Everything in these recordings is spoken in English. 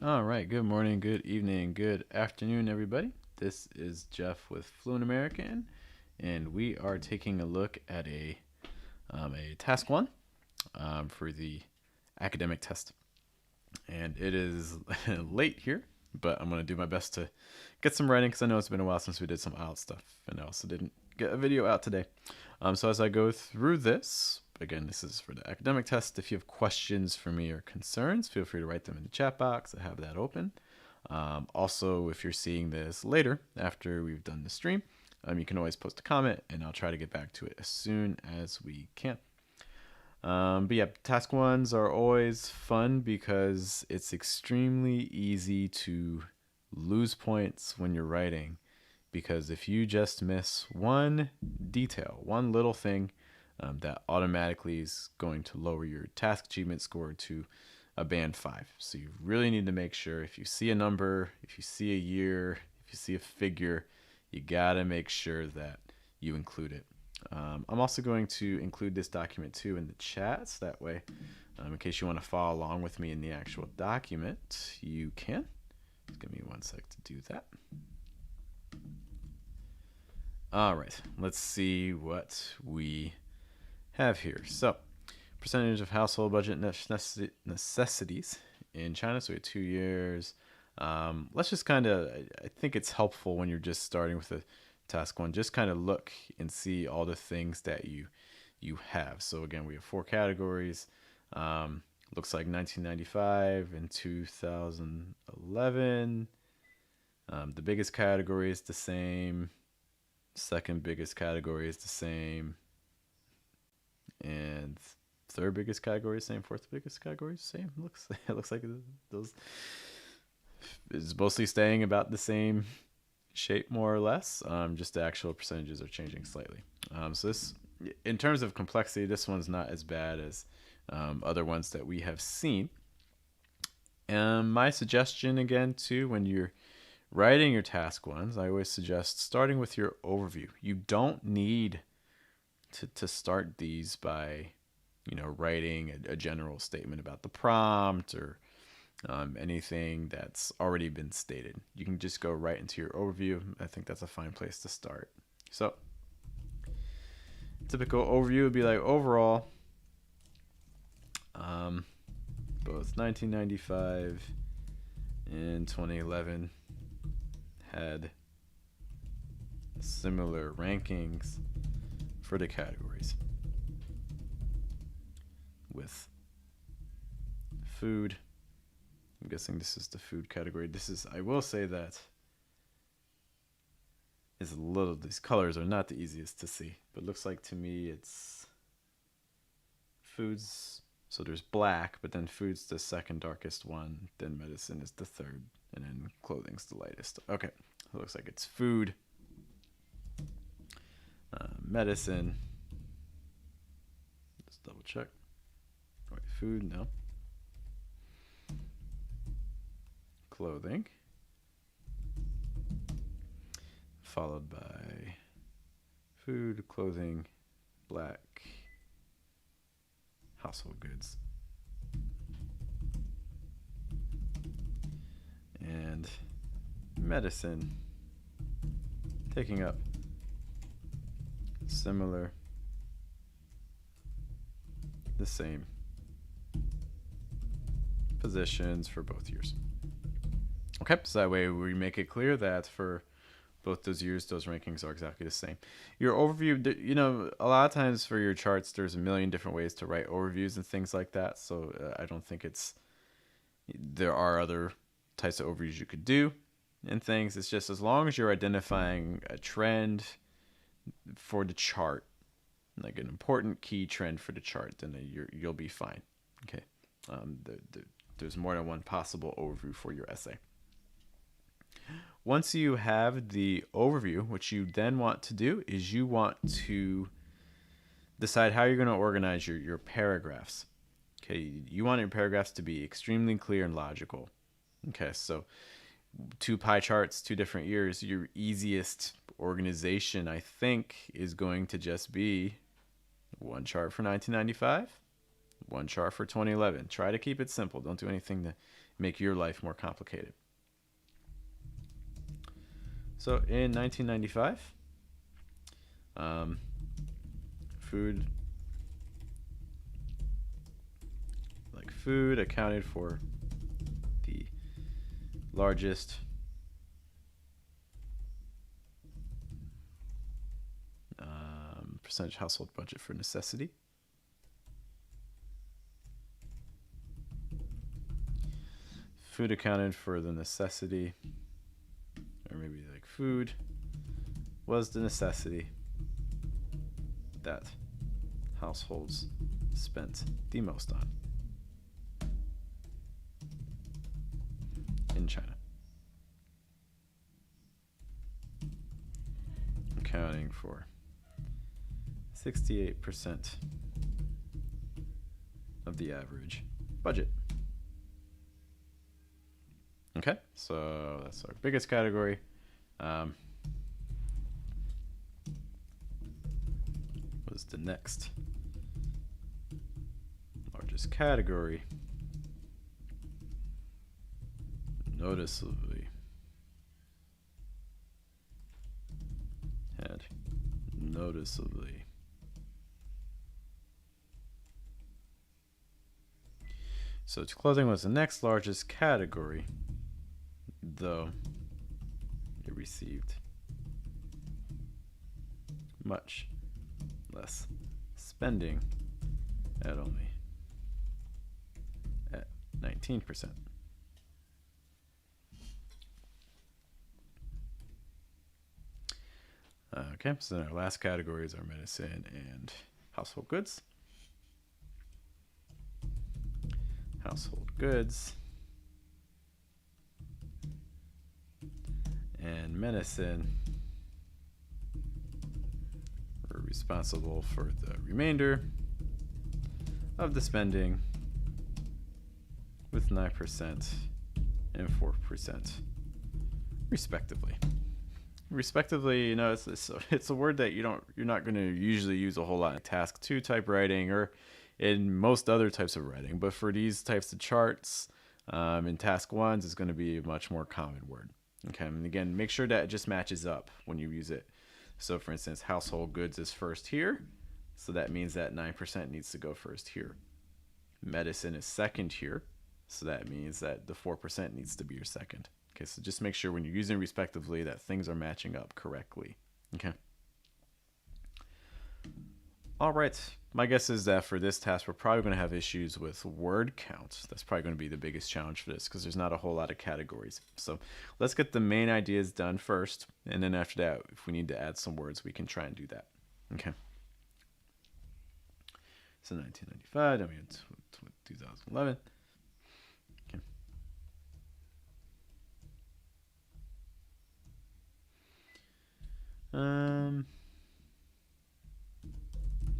All right, good morning, good evening, good afternoon, everybody. This is Geoff with Fluent American, and we are taking a look at a task one for the academic test. And it is late here, but I'm going to do my best to get some writing because I know it's been a while since we did some IELTS stuff, and I also didn't get a video out today. So as I go through this, again, this is for the academic test. If you have questions for me or concerns, feel free to write them in the chat box. I have that open. Also, if you're seeing this later after we've done the stream, you can always post a comment and I'll try to get back to it as soon as we can. But yeah, task ones are always fun because it's extremely easy to lose points when you're writing. Because if you just miss one detail, one little thing, that automatically is going to lower your task achievement score to a band 5. So you really need to make sure if you see a number, if you see a year, if you see a figure, you gotta make sure that you include it. I'm also going to include this document too in the chat, so that way, in case you want to follow along with me in the actual document, you can. Just give me one sec to do that. All right, let's see what we have here. So, percentage of household budget necessities in China. So we have 2 years. Let's just kind of, I think it's helpful when you're just starting with a task one, just kind of look and see all the things that you have. So again, we have 4 categories. Looks like 1995 and 2011. The biggest category is the same. Second biggest category is the same. And third biggest category is the same. Fourth biggest category is the same. It looks like those is mostly staying about the same shape, more or less. Just the actual percentages are changing slightly. So this, in terms of complexity, this one's not as bad as other ones that we have seen. And my suggestion again too, when you're writing your task ones, I always suggest starting with your overview. You don't need to start these by, writing a general statement about the prompt or anything that's already been stated. You can just go right into your overview. I think that's a fine place to start. So, typical overview would be like overall, both 1995 and 2011 had similar rankings for the categories, with food. I'm guessing this is the food category. I will say that these colors are not the easiest to see, but looks like to me it's foods. So there's black, but then food's the second darkest one, then medicine is the third, and then clothing's the lightest. Okay, it looks like it's food, medicine. Let's double check. Right, food, no. Clothing, followed by food, clothing, black, household goods, and medicine taking up similar, the same positions for both years. Okay, so that way we make it clear that for both those years, those rankings are exactly the same. Your overview, a lot of times for your charts, there's a million different ways to write overviews and things like that. So I don't think there are other types of overviews you could do and things. It's just as long as you're identifying a trend for the chart, like an important key trend for the chart, then you'll be fine. Okay, there's more than one possible overview for your essay. Once you have the overview, what you then want to do is you want to decide how you're going to organize your paragraphs. Okay, you want your paragraphs to be extremely clear and logical. Okay, so 2 pie charts, 2 different years. Your easiest organization, I think, is going to just be 1 chart for 1995, 1 chart for 2011. Try to keep it simple. Don't do anything to make your life more complicated. So in 1995, food accounted for the largest percentage household budget for necessity. Food accounted for the necessity, or maybe like food was the necessity that households spent the most on in China, accounting for 68% of the average budget. Okay, so that's our biggest category. Was the next largest category? Noticeably So clothing was the next largest category, though it received much less spending at 19%. Okay, so then our last categories are medicine and household goods. Household goods and medicine were responsible for the remainder of the spending, with 9% and 4% respectively. Respectively, you know, it's a word that you're not going to usually use a whole lot in task 2 type writing or in most other types of writing, but for these types of charts in task 1s, it's going to be a much more common word. Okay, and again, make sure that it just matches up when you use it. So for instance, household goods is first here, so that means that 9% needs to go first here. Medicine is second here, so that means that the 4% needs to be your second. Okay, so just make sure when you're using respectively that things are matching up correctly. Okay. All right, my guess is that for this task, we're probably going to have issues with word count. That's probably going to be the biggest challenge for this because there's not a whole lot of categories. So let's get the main ideas done first, and then after that, if we need to add some words, we can try and do that. Okay. So 1995, then we had 2011. Okay.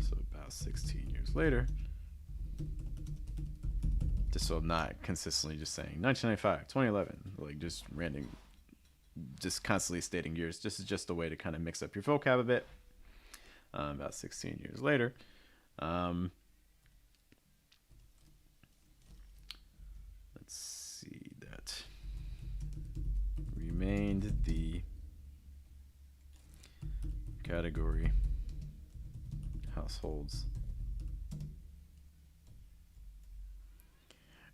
So about 16 years later, just so I'm not consistently just saying 1995, 2011, like just random, just constantly stating years. This is just a way to kind of mix up your vocab a bit. About 16 years later, let's see, that remained the category households,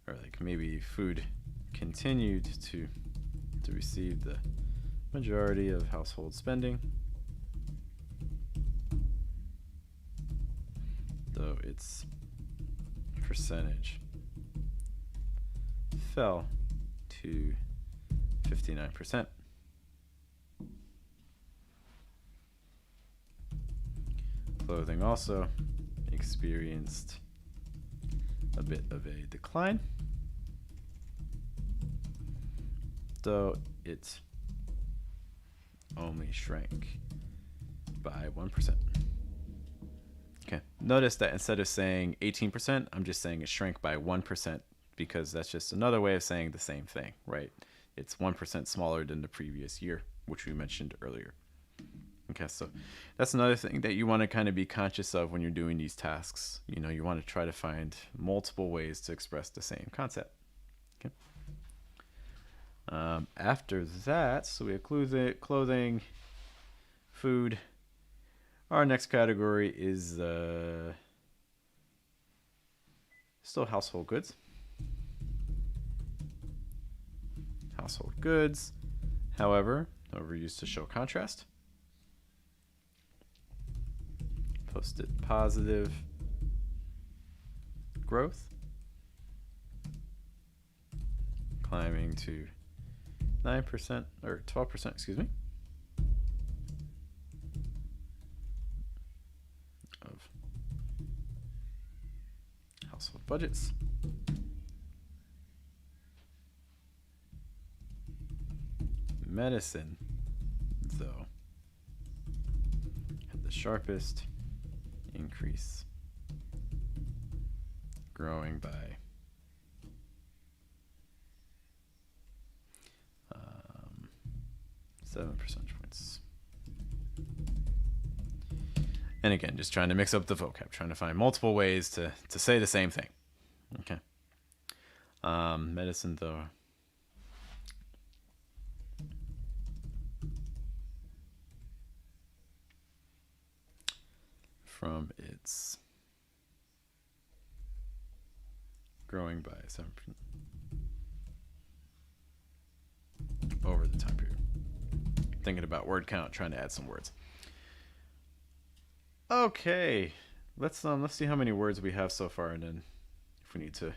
or like maybe food continued to receive the majority of household spending, though its percentage fell to 59%. Clothing also experienced a bit of a decline, though it only shrank by 1%. Okay, notice that instead of saying 18%, I'm just saying it shrank by 1% because that's just another way of saying the same thing, right? It's 1% smaller than the previous year, which we mentioned earlier. Okay, so that's another thing that you want to kind of be conscious of when you're doing these tasks. You know, you want to try to find multiple ways to express the same concept. Okay. After that, so we have clothing, food. Our next category is still household goods. Household goods, however, used to show contrast. Posted positive growth, climbing to 9% or 12%, excuse me, of household budgets. Medicine, though, had the sharpest increase, growing by 7 percentage points. And again, just trying to mix up the vocab, trying to find multiple ways to say the same thing. Okay. Medicine, though, from its growing by 7% over the time period. Thinking about word count, trying to add some words. Okay, let's see how many words we have so far, and then if we need to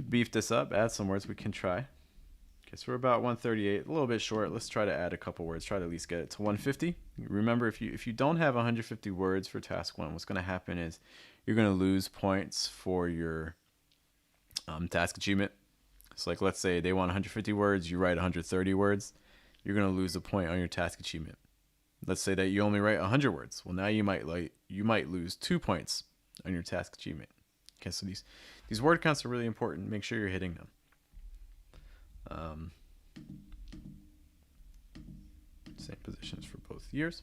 beef this up, add some words, we can try. Okay, so we're about 138, a little bit short. Let's try to add a couple words, try to at least get it to 150. Remember, if you don't have 150 words for task 1, what's going to happen is you're going to lose points for your task achievement. So like, let's say they want 150 words, you write 130 words, you're going to lose a point on your task achievement. Let's say that you only write 100 words. Well, now you might lose 2 points on your task achievement. Okay, so these word counts are really important. Make sure you're hitting them. Same positions for both years.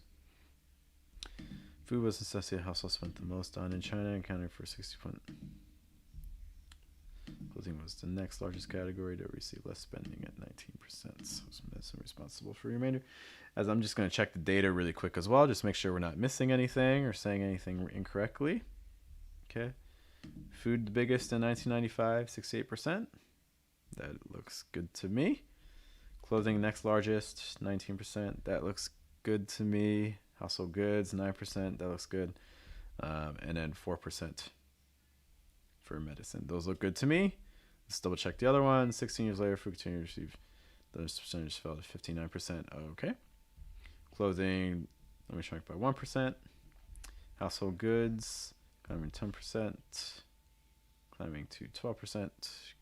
Food was associated household spent the most on in China, accounting for 60%. Clothing was the next largest category to receive less spending at 19%. So medicine responsible for the remainder. As I'm just going to check the data really quick as well, just make sure we're not missing anything or saying anything incorrectly. Okay. Food the biggest in 1995, 68%. That looks good to me. Clothing next largest, 19%. That looks good to me. Household goods, 9%. That looks good. And then 4% for medicine. Those look good to me. Let's double check the other one. 16 years later, food continued to receive. Those percentages fell to 59%. Okay. Clothing, let me shrink by 1%. Household goods, climbing 10%. Climbing to 12%.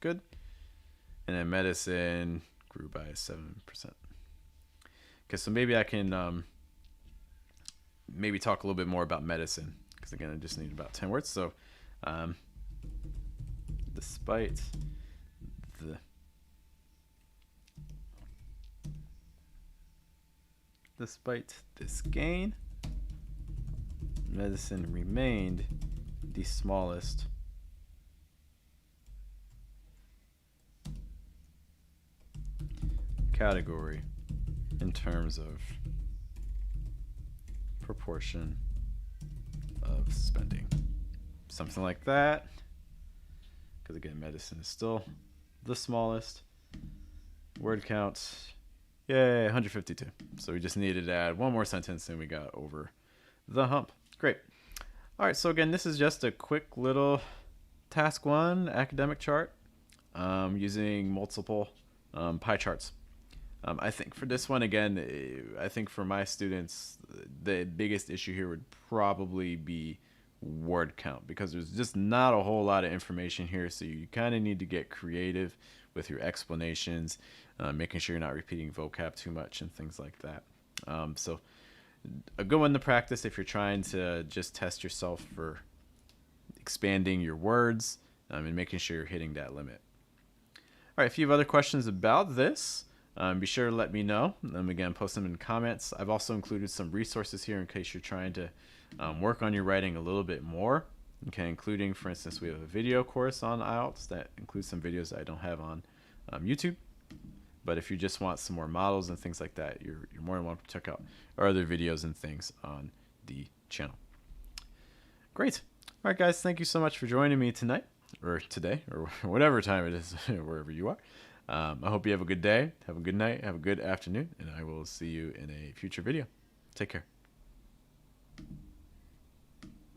Good. And then medicine grew by 7%. Okay, so maybe I can maybe talk a little bit more about medicine, because again, I just need about 10 words. So despite this gain, medicine remained the smallest category in terms of proportion of spending. Something like that. Because again, medicine is still the smallest. Word count, yay, 152. So we just needed to add one more sentence and we got over the hump. Great. All right, so again, this is just a quick little task 1 academic chart using multiple pie charts. I think for this one, again, I think for my students, the biggest issue here would probably be word count, because there's just not a whole lot of information here. So you kind of need to get creative with your explanations, making sure you're not repeating vocab too much and things like that. So a good one to practice if you're trying to just test yourself for expanding your words and making sure you're hitting that limit. All right, if you have other questions about this, be sure to let me know. Again, post them in the comments. I've also included some resources here in case you're trying to work on your writing a little bit more. Okay, including, for instance, we have a video course on IELTS that includes some videos that I don't have on YouTube. But if you just want some more models and things like that, you're more than welcome to check out our other videos and things on the channel. Great. All right, guys, thank you so much for joining me tonight, or today, or whatever time it is, wherever you are. I hope you have a good day, have a good night, have a good afternoon, and I will see you in a future video. Take care.